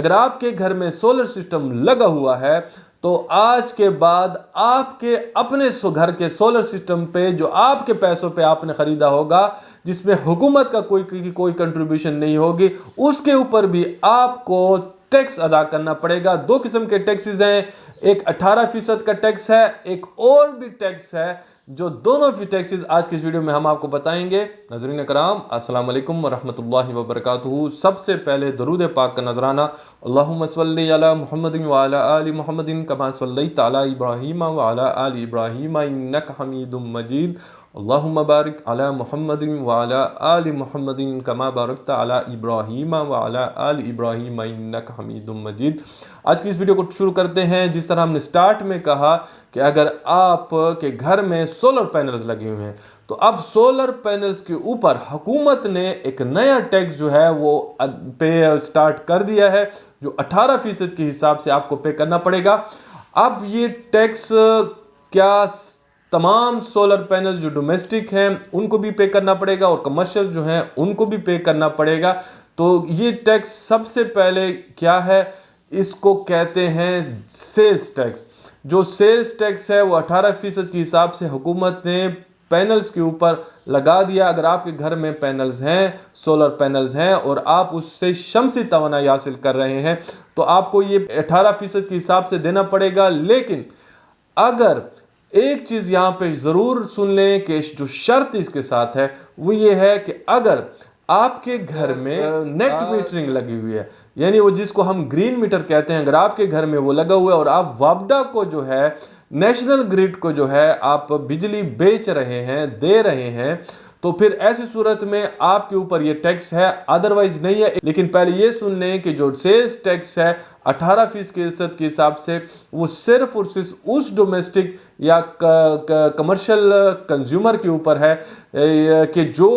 اگر آپ کے گھر میں سولر سسٹم لگا ہوا ہے تو آج کے بعد آپ کے اپنے گھر کے سولر سسٹم پہ جو آپ کے پیسوں پہ آپ نے خریدا ہوگا، جس میں حکومت کا کوئی کنٹریبیوشن نہیں ہوگی، اس کے اوپر بھی آپ کو ٹیکس ادا کرنا پڑے گا۔ دو قسم کے ٹیکسز ہیں، ایک 18% کا ٹیکس ہے، ایک اور بھی ٹیکس ہے، جو دونوں ٹیکسز آج کی اس ویڈیو میں ہم آپ کو بتائیں گے۔ ناظرین کرام، السلام علیکم ورحمۃ اللہ وبرکاتہ۔ سب سے پہلے درود پاک کا نذرانہ، اللہم صلی علی محمد وعلی آل محمد کما صلیت علی ابراہیم وعلی آل ابراہیم انک حمید مجید، اللہم بارک علی محمد وعلی آل محمد کما بارکت علی ابراہیم وعلی آل ابراہیم انک حمید مجید۔ آج کی اس ویڈیو کو شروع کرتے ہیں۔ جس طرح ہم نے سٹارٹ میں کہا کہ اگر آپ کے گھر میں سولر پینلز لگے ہوئے ہیں تو اب سولر پینلز کے اوپر حکومت نے ایک نیا ٹیکس جو ہے وہ پے سٹارٹ کر دیا ہے، جو 18% کے حساب سے آپ کو پے کرنا پڑے گا۔ اب یہ ٹیکس کیا تمام سولر پینلز جو ڈومیسٹک ہیں ان کو بھی پے کرنا پڑے گا اور کمرشل جو ہیں ان کو بھی پے کرنا پڑے گا؟ تو یہ ٹیکس سب سے پہلے کیا ہے، اس کو کہتے ہیں سیلز ٹیکس۔ جو سیلز ٹیکس ہے وہ 18% کے حساب سے حکومت نے پینلز کے اوپر لگا دیا۔ اگر آپ کے گھر میں پینلز ہیں، سولر پینلز ہیں اور آپ اس سے شمسی توانائی حاصل کر رہے ہیں تو آپ کو یہ 18% کے حساب سے دینا پڑے گا۔ لیکن اگر ایک چیز یہاں پہ ضرور سن لیں کہ جو شرط اس کے ساتھ ہے وہ یہ ہے کہ اگر آپ کے گھر میں نیٹ میٹرنگ لگی ہوئی ہے، یعنی وہ جس کو ہم گرین میٹر کہتے ہیں، اگر آپ کے گھر میں وہ لگا ہوا ہے اور آپ وابڈا کو جو ہے، نیشنل گریڈ کو جو ہے آپ بجلی بیچ رہے ہیں، دے رہے ہیں، تو پھر ایسی صورت میں آپ کے اوپر یہ ٹیکس ہے، ادروائز نہیں ہے۔ لیکن پہلے یہ سن لیں کہ جو سیلز ٹیکس ہے 18% کے حساب سے وہ صرف اور صرف اس ڈومیسٹک یا کمرشل کنزیومر کے اوپر ہے کہ جو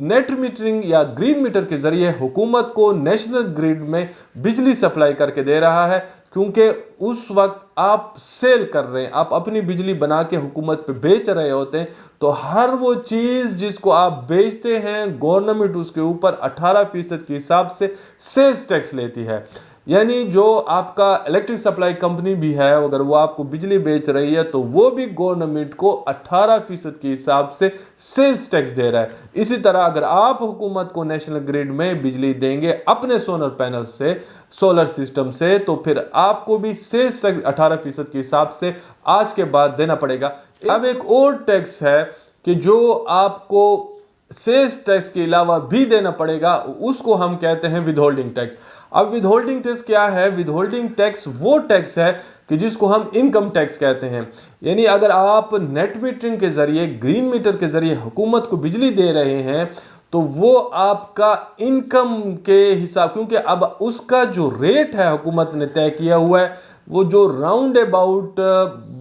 نیٹ میٹرنگ یا گرین میٹر کے ذریعے حکومت کو نیشنل گریڈ میں بجلی سپلائی کر کے دے رہا ہے، کیونکہ اس وقت آپ سیل کر رہے ہیں، آپ اپنی بجلی بنا کے حکومت پہ بیچ رہے ہوتے ہیں، تو ہر وہ چیز جس کو آپ بیچتے ہیں گورنمنٹ اس کے اوپر 18% کے حساب سے سیلز ٹیکس لیتی ہے۔ یعنی جو آپ کا الیکٹرک سپلائی کمپنی بھی ہے، اگر وہ آپ کو بجلی بیچ رہی ہے تو وہ بھی گورنمنٹ کو 18% کے حساب سے سیلز ٹیکس دے رہا ہے۔ اسی طرح اگر آپ حکومت کو نیشنل گریڈ میں بجلی دیں گے اپنے سولر پینل سے، سولر سسٹم سے، تو پھر آپ کو بھی سیلز ٹیکس 18% کے حساب سے آج کے بعد دینا پڑے گا۔ اب ایک اور ٹیکس ہے کہ جو آپ کو سیلز ٹیکس کے علاوہ بھی دینا پڑے گا، اس کو ہم کہتے ہیں ود ہولڈنگ ٹیکس۔ اب ود ہولڈنگ ٹیکس کیا ہے؟ ود ہولڈنگ ٹیکس وہ ٹیکس ہے کہ جس کو ہم انکم ٹیکس کہتے ہیں۔ یعنی اگر آپ نیٹ میٹرنگ کے ذریعے، گرین میٹر کے ذریعے حکومت کو بجلی دے رہے ہیں تو وہ آپ کا انکم کے حساب، کیونکہ اب اس کا جو ریٹ ہے حکومت نے طے کیا ہوا ہے، وہ جو راؤنڈ اباؤٹ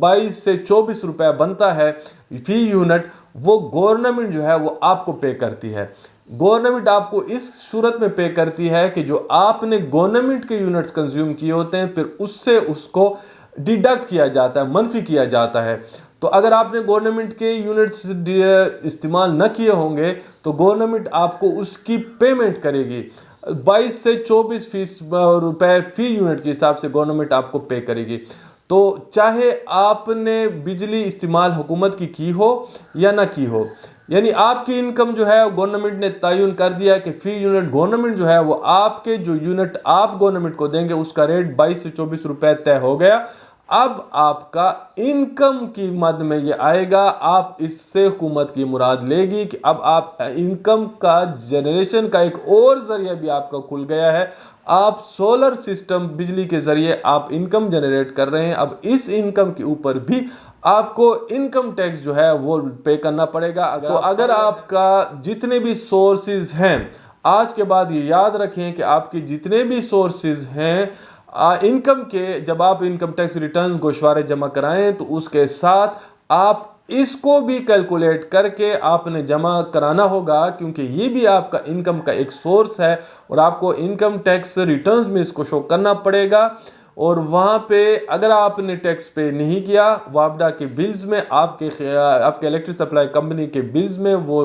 22 سے 24 روپے بنتا ہے فی یونٹ، وہ گورنمنٹ جو ہے وہ آپ کو پے کرتی ہے۔ گورنمنٹ آپ کو اس صورت میں پے کرتی ہے کہ جو آپ نے گورنمنٹ کے یونٹس کنزیوم کیے ہوتے ہیں، پھر اس سے اس کو ڈیڈکٹ کیا جاتا ہے، منفی کیا جاتا ہے۔ تو اگر آپ نے گورنمنٹ کے یونٹس استعمال نہ کیے ہوں گے تو گورنمنٹ آپ کو اس کی پیمنٹ کرے گی، 22 سے 24 روپے فی یونٹ کے حساب سے گورنمنٹ آپ کو پے کرے گی۔ تو چاہے آپ نے بجلی استعمال حکومت کی ہو یا نہ کی ہو، یعنی آپ کی انکم جو ہے گورنمنٹ نے تعین کر دیا کہ فی یونٹ گورنمنٹ جو ہے وہ آپ کے جو یونٹ آپ گورنمنٹ کو دیں گے اس کا ریٹ 22 سے 24 روپے طے ہو گیا۔ اب آپ کا انکم کی مد میں یہ آئے گا، آپ اس سے حکومت کی مراد لے گی کہ اب آپ انکم کا جنریشن کا ایک اور ذریعہ بھی آپ کا کھل گیا ہے، آپ سولر سسٹم بجلی کے ذریعے آپ انکم جنریٹ کر رہے ہیں۔ اب اس انکم کے اوپر بھی آپ کو انکم ٹیکس جو ہے وہ پے کرنا پڑے گا۔ تو اگر آپ کا جتنے بھی سورسز ہیں، آج کے بعد یہ یاد رکھیں کہ آپ کے جتنے بھی سورسز ہیں انکم کے، جب آپ انکم ٹیکس ریٹرنز گوشوارے جمع کرائیں تو اس کے ساتھ آپ اس کو بھی کیلکولیٹ کر کے آپ نے جمع کرانا ہوگا، کیونکہ یہ بھی آپ کا انکم کا ایک سورس ہے اور آپ کو انکم ٹیکس ریٹرنز میں اس کو شو کرنا پڑے گا۔ اور وہاں پہ اگر آپ نے ٹیکس پے نہیں کیا، وابڈا کے بلز میں، آپ کے الیکٹرک سپلائی کمپنی کے بلز میں وہ